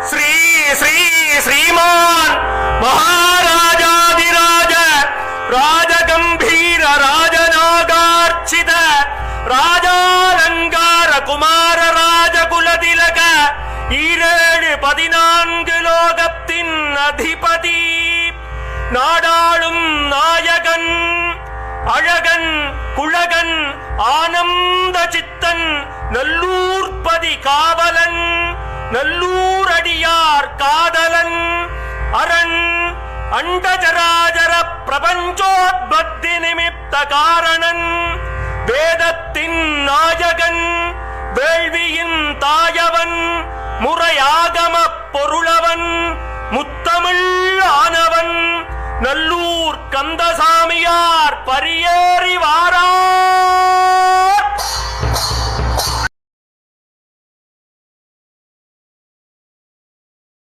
श्री श्री श्रीमान महाराजाधिराज राजगंभीर राजनागार्चित राजालंकार कुमार राजकुलतिलक ஈரேழு 14 லோகத்தின் அதிபதி நாடாளும் நாயகன் அழகன் குழகன் ஆனந்த சித்தன் நல்லூர்பதி காவலன் நல்லூரடியார் காதலன் அரண் அண்டஜராஜர பிரபஞ்சோத்பத்தி நிமித்த காரணன் வேதத்தின் நாயகன் வேள்வியின் தாயவன் முறையாகம பொருளவன் முத்தமிழ் ஆனவன் நல்லூர் கந்தசாமியார் பரியேறி வாரா